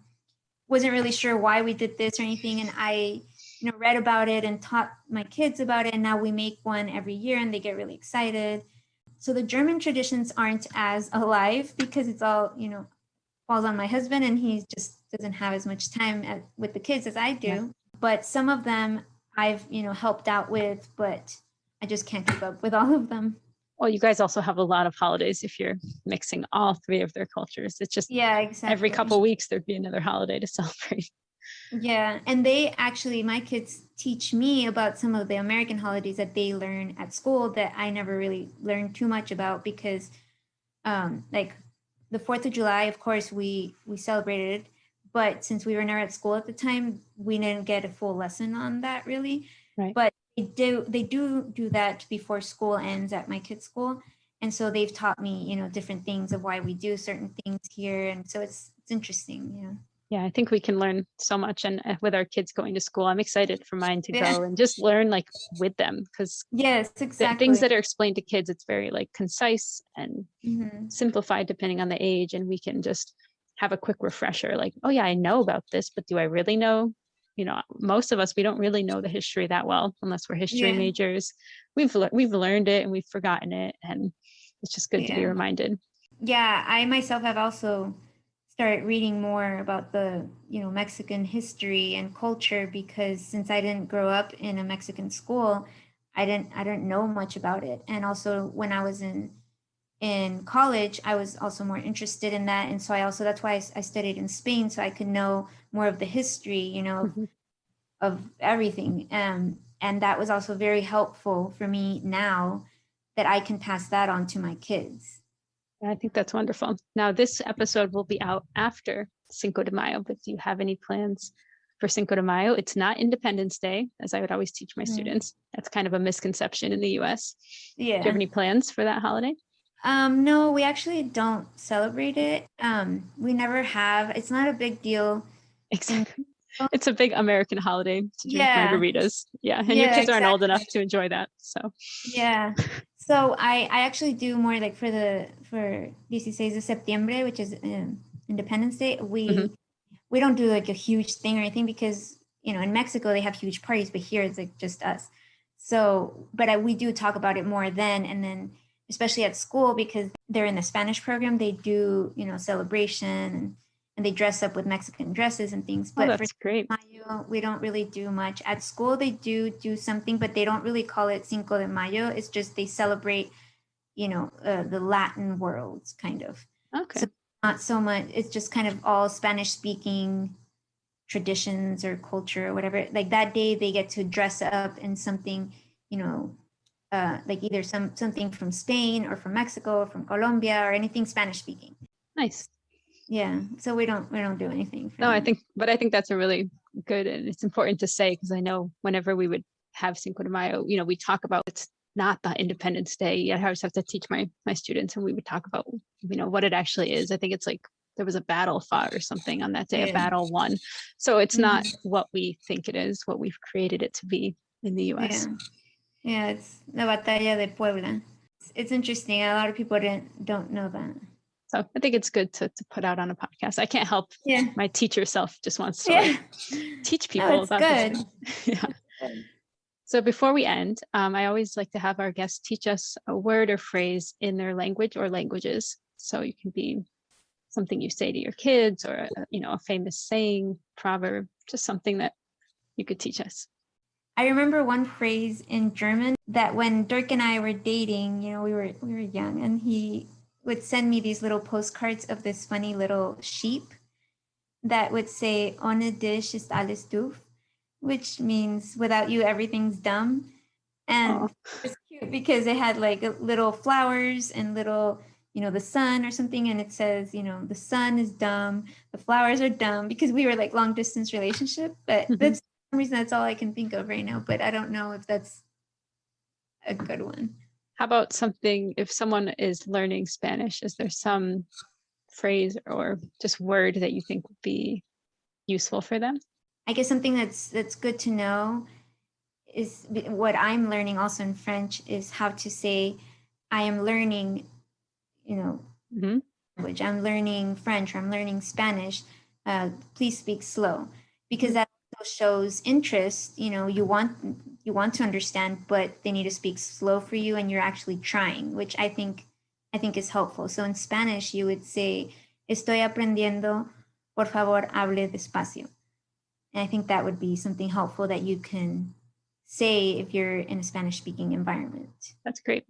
wasn't really sure why we did this or anything. And I, read about it and taught my kids about it. And now we make one every year, and they get really excited. So the German traditions aren't as alive because it's all, falls on my husband, and he just doesn't have as much time with the kids as I do. Yeah. But some of them I've, helped out with, but I just can't keep up with all of them. Well, you guys also have a lot of holidays if you're mixing all three of their cultures. It's just exactly. Every couple of weeks there'd be another holiday to celebrate. Yeah. And my kids teach me about some of the American holidays that they learn at school that I never really learned too much about, because like the 4th of July, of course, we celebrated, but since we were never at school at the time, we didn't get a full lesson on that really. Right. But they do that before school ends at my kids' school. And so they've taught me, different things of why we do certain things here. And so it's interesting. Yeah. Yeah, I think we can learn so much. And with our kids going to school, I'm excited for mine to go and just learn like with them, because yes, exactly. Things that are explained to kids, it's very like concise and simplified depending on the age. And we can just have a quick refresher like, oh yeah, I know about this, but do I really know? Most of us, we don't really know the history that well, unless we're history majors. We've learned it and we've forgotten it. And it's just good to be reminded. Yeah, I myself have also started reading more about the, Mexican history and culture, because since I didn't grow up in a Mexican school, I didn't know much about it. And also when I was in college, I was also more interested in that. And so that's why I studied in Spain, so I could know more of the history, of everything. And that was also very helpful for me now that I can pass that on to my kids. I think that's wonderful. Now, this episode will be out after Cinco de Mayo, but do you have any plans for Cinco de Mayo? It's not Independence Day, as I would always teach my students. That's kind of a misconception in the US. Yeah. Do you have any plans for that holiday? No, we actually don't celebrate it. We never have. It's not a big deal. Exactly. It's a big American holiday to drink margaritas. Yeah. And your kids aren't old enough to enjoy that. So yeah. So I actually do more like for 16 de septiembre, which is Independence Day. We don't do like a huge thing or anything, because in Mexico they have huge parties, but here it's like just us. So, but we do talk about it more then, and then especially at school, because they're in the Spanish program, they do celebration, and they dress up with Mexican dresses and things. But that's great. Mayo, we don't really do much. At school, they do something, but they don't really call it Cinco de Mayo. It's just they celebrate, the Latin world, kind of. Okay. So not so much. It's just kind of all Spanish-speaking traditions or culture or whatever. Like that day, they get to dress up in something, like either something from Spain or from Mexico or from Colombia or anything Spanish-speaking. Nice. Yeah, so we don't do anything. No, I think that's a really good, and it's important to say, because I know whenever we would have Cinco de Mayo, we talk about it's not the Independence Day. I always have to teach my students, and we would talk about what it actually is. I think it's like there was a battle fought or something on that day, a battle won. So it's not what we think it is, what we've created it to be in the US. Yeah, it's La Batalla de Puebla. It's interesting. A lot of people don't know that. So I think it's good to put out on a podcast. I can't help. My teacher self just wants to teach people about this. Yeah. So before we end, I always like to have our guests teach us a word or phrase in their language or languages. So it can be something you say to your kids, or a famous saying, proverb, just something that you could teach us. I remember one phrase in German that when Dirk and I were dating, we were young, and he would send me these little postcards of this funny little sheep that would say, "Ohne dich ist alles doof," which means without you, everything's dumb. And it's cute because it had like little flowers and little, the sun or something. And it says, the sun is dumb, the flowers are dumb, because we were like long distance relationship. But that's for some reason, that's all I can think of right now. But I don't know if that's a good one. How about something, if someone is learning Spanish, is there some phrase or just word that you think would be useful for them? I guess something that's good to know is what I'm learning also in French is how to say, I am learning, language. I'm learning French, or I'm learning Spanish. Please speak slow, because that also shows interest. You want to understand, but they need to speak slow for you, and you're actually trying, which I think is helpful. So in Spanish, you would say, "Estoy aprendiendo, por favor, hable despacio." And I think that would be something helpful that you can say if you're in a Spanish-speaking environment. That's great.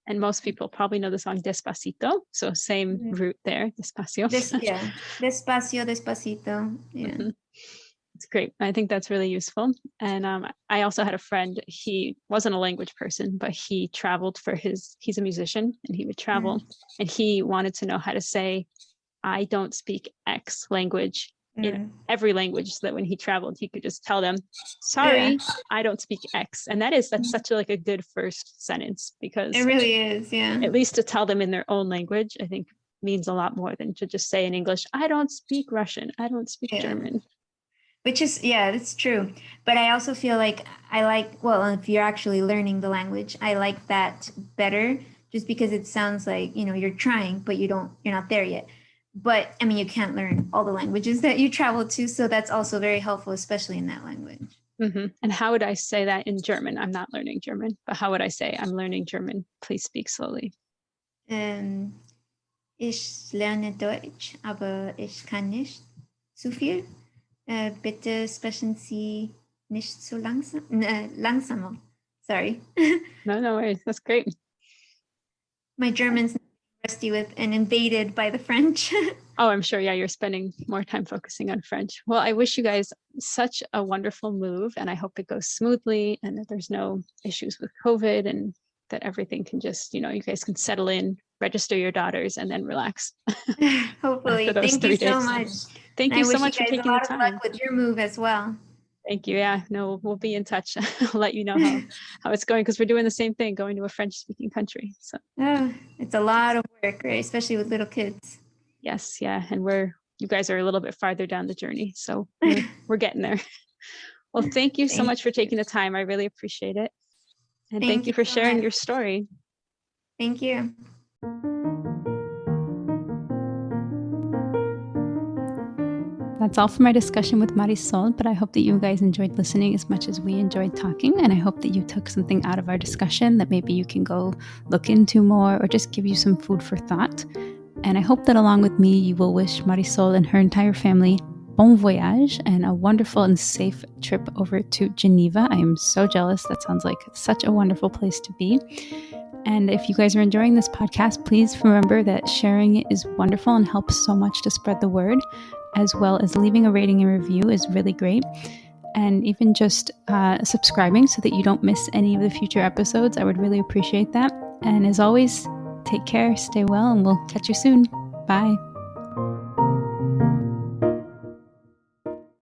And most people probably know the song Despacito. So same root there, despacio. Despacio, despacito. Yeah. It's great. I think that's really useful. And I also had a friend, he wasn't a language person, but he traveled he's a musician, and he would travel and he wanted to know how to say, I don't speak X language in every language, so that when he traveled, he could just tell them, sorry, I don't speak X. And that's such a good first sentence, because it really is. Yeah. At least to tell them in their own language, I think means a lot more than to just say in English, I don't speak Russian, I don't speak German. Which is, that's true. But I also feel like if you're actually learning the language, I like that better, just because it sounds like, you're trying, but you're not there yet. But I mean, you can't learn all the languages that you travel to. So that's also very helpful, especially in that language. And how would I say that in German? I'm not learning German, but how would I say I'm learning German? Please speak slowly. Ich lerne Deutsch, aber ich kann nicht zu viel. Bitte sprechen Sie nicht so langsam. Langsamer. Sorry. No worries. That's great. My German's rusty with and invaded by the French. Oh, I'm sure. Yeah, you're spending more time focusing on French. Well, I wish you guys such a wonderful move, and I hope it goes smoothly, and that there's no issues with COVID, and that everything can just, you guys can settle in, register your daughters, and then relax. Hopefully. Thank you so much. Thank you so much for taking the time. A lot of luck with your move as well. Thank you. Yeah, no, we'll be in touch. I'll let you know how it's going, because we're doing the same thing, going to a French-speaking country. So it's a lot of work, right? Especially with little kids. Yes, yeah, and you guys are a little bit farther down the journey, so we're getting there. Well, thank you so much for taking the time. I really appreciate it, and thank you for sharing your story. Thank you. That's all for my discussion with Marisol, but I hope that you guys enjoyed listening as much as we enjoyed talking, and I hope that you took something out of our discussion that maybe you can go look into more, or just give you some food for thought. And I hope that along with me, you will wish Marisol and her entire family bon voyage and a wonderful and safe trip over to Geneva. I am so jealous. That sounds like such a wonderful place to be. And if you guys are enjoying this podcast, please remember that sharing it is wonderful and helps so much to spread the word, as well as leaving a rating and review is really great. And even just subscribing so that you don't miss any of the future episodes. I would really appreciate that. And as always, take care, stay well, and we'll catch you soon. Bye.